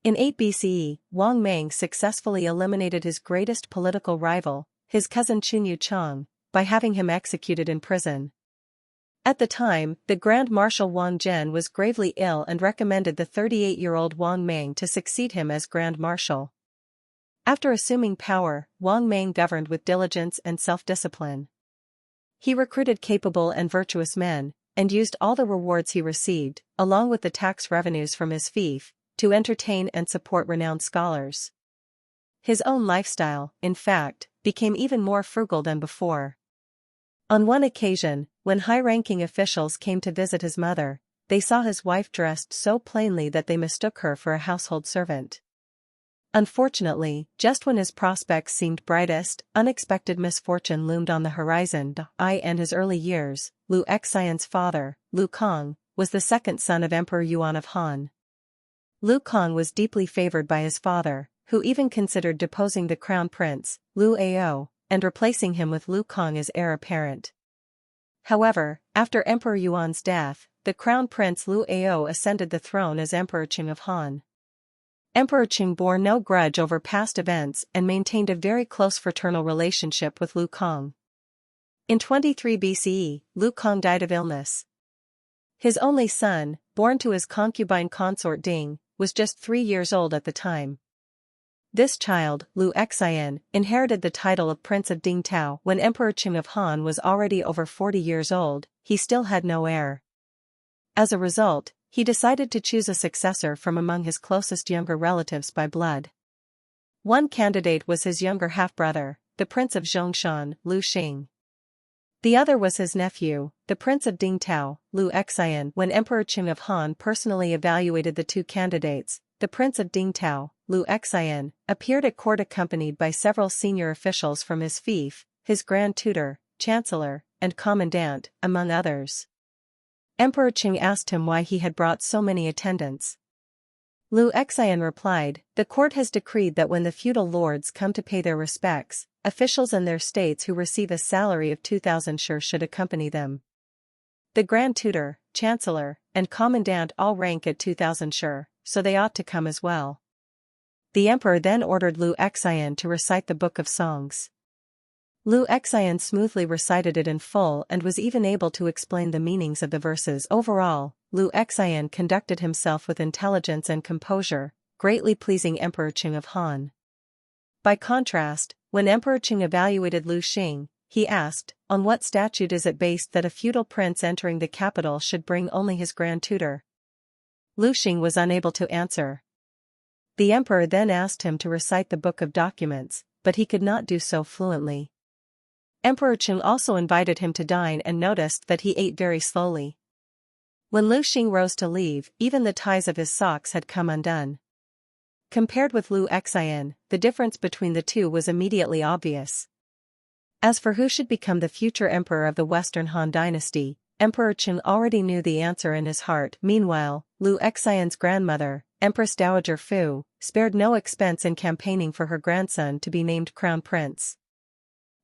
In 8 BCE, Wang successfully eliminated his greatest political rival, his cousin Chunyu Chong, by having him executed in prison. At the time, the Grand Marshal Wang Zhen was gravely ill and recommended the 38-year-old Wang Mang to succeed him as Grand Marshal. After assuming power, Wang Mang governed with diligence and self-discipline. He recruited capable and virtuous men, and used all the rewards he received, along with the tax revenues from his fief, to entertain and support renowned scholars. His own lifestyle, in fact, became even more frugal than before. On one occasion, when high-ranking officials came to visit his mother, they saw his wife dressed so plainly that they mistook her for a household servant. Unfortunately, just when his prospects seemed brightest, unexpected misfortune loomed on the horizon. In his early years, Lu Xian's father, Lu Kang, was the second son of Emperor Yuan of Han. Lu Kang was deeply favored by his father, who even considered deposing the crown prince, Lu Ao, and replacing him with Lu Kang as heir apparent. However, after Emperor Yuan's death, the crown prince Lu Ao ascended the throne as Emperor Qing of Han. Emperor Qing bore no grudge over past events and maintained a very close fraternal relationship with Lu Kang. In 23 BCE, Lu Kang died of illness. His only son, born to his concubine consort Ding, was just 3 years old at the time. This child, Lu Xian, inherited the title of Prince of Ding Tao. When Emperor Qing of Han was already over 40 years old, he still had no heir. As a result, he decided to choose a successor from among his closest younger relatives by blood. One candidate was his younger half-brother, the Prince of Zhengjun, Lu Xing. The other was his nephew, the Prince of Ding Tao, Lu Xian. When Emperor Qing of Han personally evaluated the two candidates, the Prince of Ding Tao, Lu Xian, appeared at court accompanied by several senior officials from his fief, his grand tutor, chancellor, and commandant, among others. Emperor Qing asked him why he had brought so many attendants. Lu Xian replied, "The court has decreed that when the feudal lords come to pay their respects, officials in their states who receive a salary of 2,000 shur should accompany them. The Grand Tutor, Chancellor, and Commandant all rank at 2,000 shur, so they ought to come as well." The emperor then ordered Lu Xian to recite the Book of Songs. Lu Xian smoothly recited it in full and was even able to explain the meanings of the verses. Overall, Lu Xian conducted himself with intelligence and composure, greatly pleasing Emperor Qing of Han. By contrast, when Emperor Qing evaluated Lu Xing, he asked, "On what statute is it based that a feudal prince entering the capital should bring only his grand tutor?" Lu Xing was unable to answer. The emperor then asked him to recite the Book of Documents, but he could not do so fluently. Emperor Qing also invited him to dine and noticed that he ate very slowly. When Lu Xing rose to leave, even the ties of his socks had come undone. Compared with Lu Xian, the difference between the two was immediately obvious. As for who should become the future emperor of the Western Han Dynasty, Emperor Qing already knew the answer in his heart. Meanwhile, Lu Xian's grandmother, Empress Dowager Fu, spared no expense in campaigning for her grandson to be named crown prince.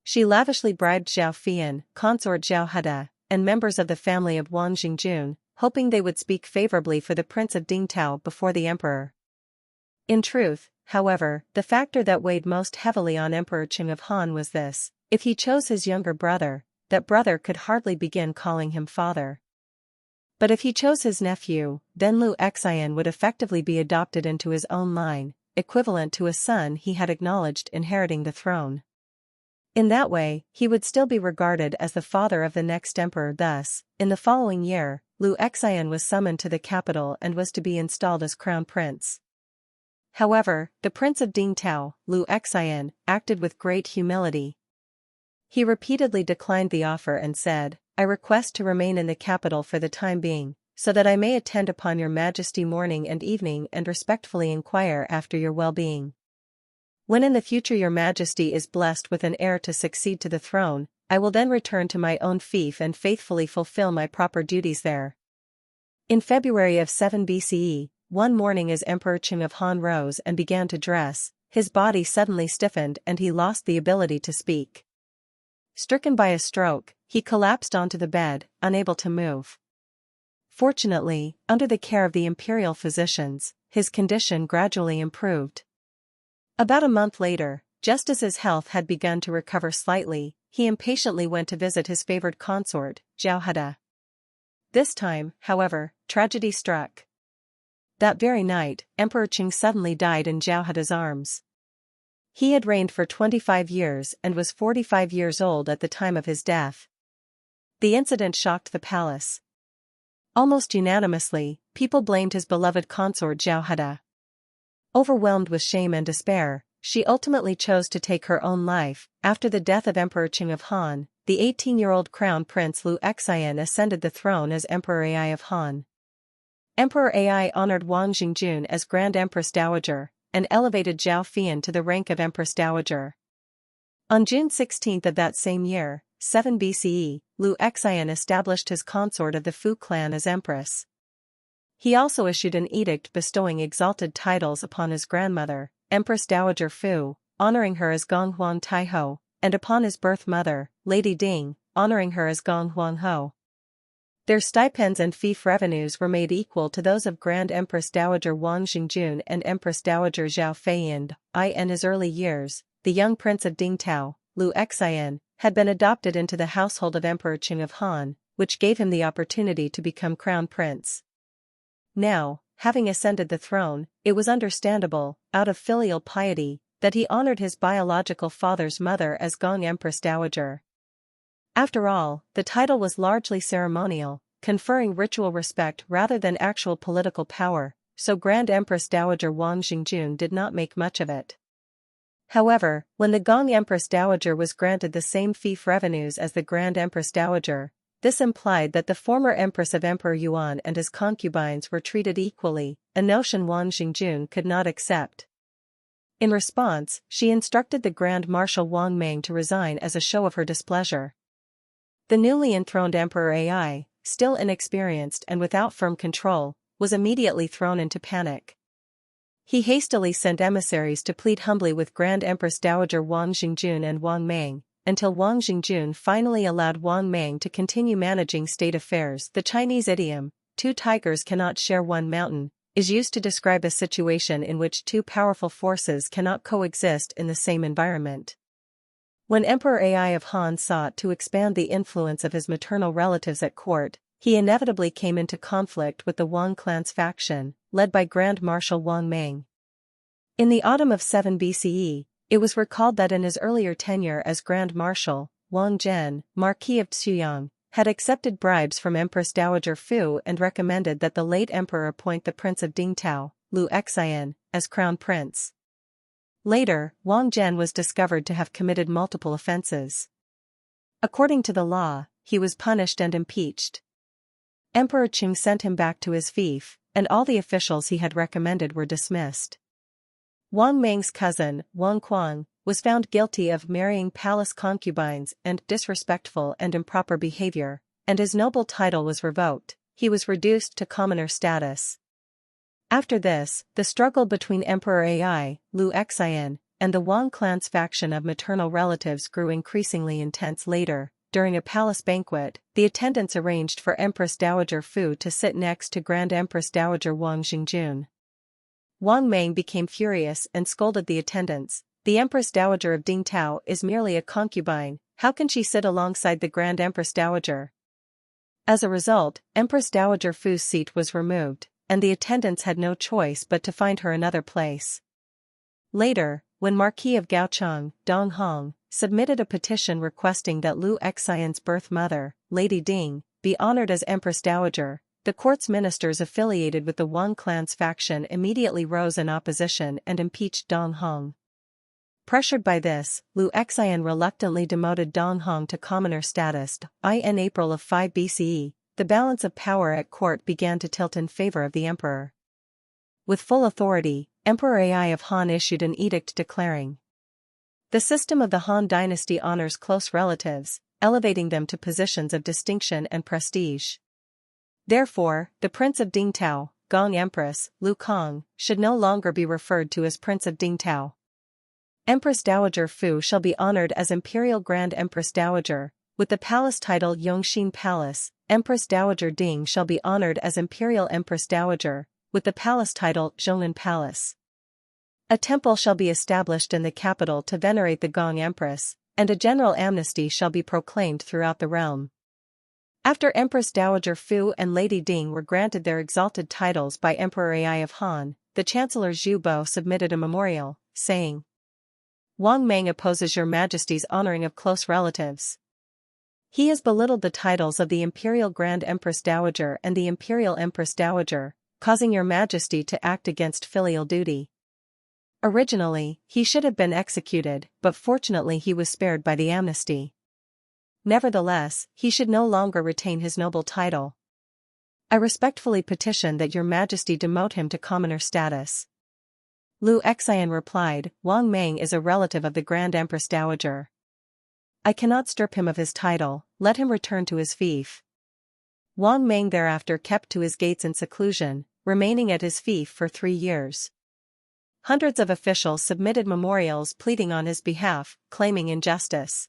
She lavishly bribed Zhao Fian, consort Zhao Heda, and members of the family of Wang Zhengjun, hoping they would speak favorably for the Prince of Ding Tao before the emperor. In truth, however, the factor that weighed most heavily on Emperor Qing of Han was this: if he chose his younger brother, that brother could hardly begin calling him father. But if he chose his nephew, then Lu Xian would effectively be adopted into his own line, equivalent to a son he had acknowledged inheriting the throne. In that way, he would still be regarded as the father of the next emperor. Thus, in the following year, Lu Xian was summoned to the capital and was to be installed as crown prince. However, the Prince of Ding Tao, Lu Xian, acted with great humility. He repeatedly declined the offer and said, "I request to remain in the capital for the time being, so that I may attend upon your majesty morning and evening and respectfully inquire after your well-being. When in the future your majesty is blessed with an heir to succeed to the throne, I will then return to my own fief and faithfully fulfill my proper duties there." In February of 7 BCE, one morning as Emperor Qing of Han rose and began to dress, his body suddenly stiffened and he lost the ability to speak. Stricken by a stroke, he collapsed onto the bed, unable to move. Fortunately, under the care of the imperial physicians, his condition gradually improved. About a month later, just as his health had begun to recover slightly, he impatiently went to visit his favored consort, Zhao Heda. This time, however, tragedy struck. That very night, Emperor Qing suddenly died in Zhao Heda's arms. He had reigned for 25 years and was 45 years old at the time of his death. The incident shocked the palace. Almost unanimously, people blamed his beloved consort Zhao Heda. Overwhelmed with shame and despair, she ultimately chose to take her own life. After the death of Emperor Qing of Han, the 18-year-old crown prince Liu Xian ascended the throne as Emperor Ai of Han. Emperor Ai honored Wang Zhengjun as Grand Empress Dowager, and elevated Zhao Fian to the rank of Empress Dowager. On June 16 of that same year, 7 BCE, Liu Xian established his consort of the Fu clan as Empress. He also issued an edict bestowing exalted titles upon his grandmother, Empress Dowager Fu, honoring her as Gonghuang Taiho, and upon his birth mother, Lady Ding, honoring her as Gonghuang Ho. Their stipends and fief revenues were made equal to those of Grand Empress Dowager Wang Zhengjun and Empress Dowager Zhao Feiyin. In his early years, the young prince of Dingtao, Liu Xian, had been adopted into the household of Emperor Qing of Han, which gave him the opportunity to become crown prince. Now, having ascended the throne, it was understandable, out of filial piety, that he honored his biological father's mother as Gong Empress Dowager. After all, the title was largely ceremonial, conferring ritual respect rather than actual political power, so Grand Empress Dowager Wang Zhengjun did not make much of it. However, when the Gong Empress Dowager was granted the same fief revenues as the Grand Empress Dowager, this implied that the former Empress of Emperor Yuan and his concubines were treated equally, a notion Wang Zhengjun could not accept. In response, she instructed the Grand Marshal Wang Mang to resign as a show of her displeasure. The newly enthroned Emperor Ai, still inexperienced and without firm control, was immediately thrown into panic. He hastily sent emissaries to plead humbly with Grand Empress Dowager Wang Zhengjun and Wang Mang, until Wang Zhengjun finally allowed Wang Mang to continue managing state affairs. The Chinese idiom, "two tigers cannot share one mountain," is used to describe a situation in which two powerful forces cannot coexist in the same environment. When Emperor Ai of Han sought to expand the influence of his maternal relatives at court, he inevitably came into conflict with the Wang clan's faction, led by Grand Marshal Wang Mang. In the autumn of 7 BCE, it was recalled that in his earlier tenure as Grand Marshal, Wang Zhen, Marquis of Ziyang, had accepted bribes from Empress Dowager Fu and recommended that the late emperor appoint the Prince of Dingtao, Liu Xian, as crown prince. Later, Wang Zhen was discovered to have committed multiple offenses. According to the law, he was punished and impeached. Emperor Qing sent him back to his fief, and all the officials he had recommended were dismissed. Wang Mang's cousin, Wang Quang, was found guilty of marrying palace concubines and disrespectful and improper behavior, and his noble title was revoked. He was reduced to commoner status. After this, the struggle between Emperor Ai, Liu Xian, and the Wang clan's faction of maternal relatives grew increasingly intense. Later, during a palace banquet, the attendants arranged for Empress Dowager Fu to sit next to Grand Empress Dowager Wang Zhengjun. Wang Mang became furious and scolded the attendants. "The Empress Dowager of Dingtao is merely a concubine, how can she sit alongside the Grand Empress Dowager?" As a result, Empress Dowager Fu's seat was removed, and the attendants had no choice but to find her another place. Later, when Marquis of Gaochang, Dong Hong, submitted a petition requesting that Liu Xian's birth mother, Lady Ding, be honored as Empress Dowager, the court's ministers affiliated with the Wang clan's faction immediately rose in opposition and impeached Dong Hong. Pressured by this, Liu Xian reluctantly demoted Dong Hong to commoner status. In April of 5 BCE, the balance of power at court began to tilt in favor of the emperor. With full authority, Emperor Ai of Han issued an edict declaring, "The system of the Han dynasty honors close relatives, elevating them to positions of distinction and prestige. Therefore, the Prince of Dingtao, Gong Empress, Liu Kong, should no longer be referred to as Prince of Dingtao. Empress Dowager Fu shall be honored as Imperial Grand Empress Dowager, with the palace title Yongxin Palace. Empress Dowager Ding shall be honored as Imperial Empress Dowager, with the palace title Zhengjun Palace. A temple shall be established in the capital to venerate the Gong Empress, and a general amnesty shall be proclaimed throughout the realm. After Empress Dowager Fu and Lady Ding were granted their exalted titles by Emperor Ai of Han, the Chancellor Zhu Bo submitted a memorial, saying, Wang Mang opposes your Majesty's honoring of close relatives. He has belittled the titles of the Imperial Grand Empress Dowager and the Imperial Empress Dowager, causing your Majesty to act against filial duty. Originally, he should have been executed, but fortunately he was spared by the amnesty. Nevertheless, he should no longer retain his noble title. I respectfully petition that your Majesty demote him to commoner status. Lu Xian replied, Wang Mang is a relative of the Grand Empress Dowager. I cannot strip him of his title, let him return to his fief. Wang Mang thereafter kept to his gates in seclusion, remaining at his fief for 3 years. Hundreds of officials submitted memorials pleading on his behalf, claiming injustice.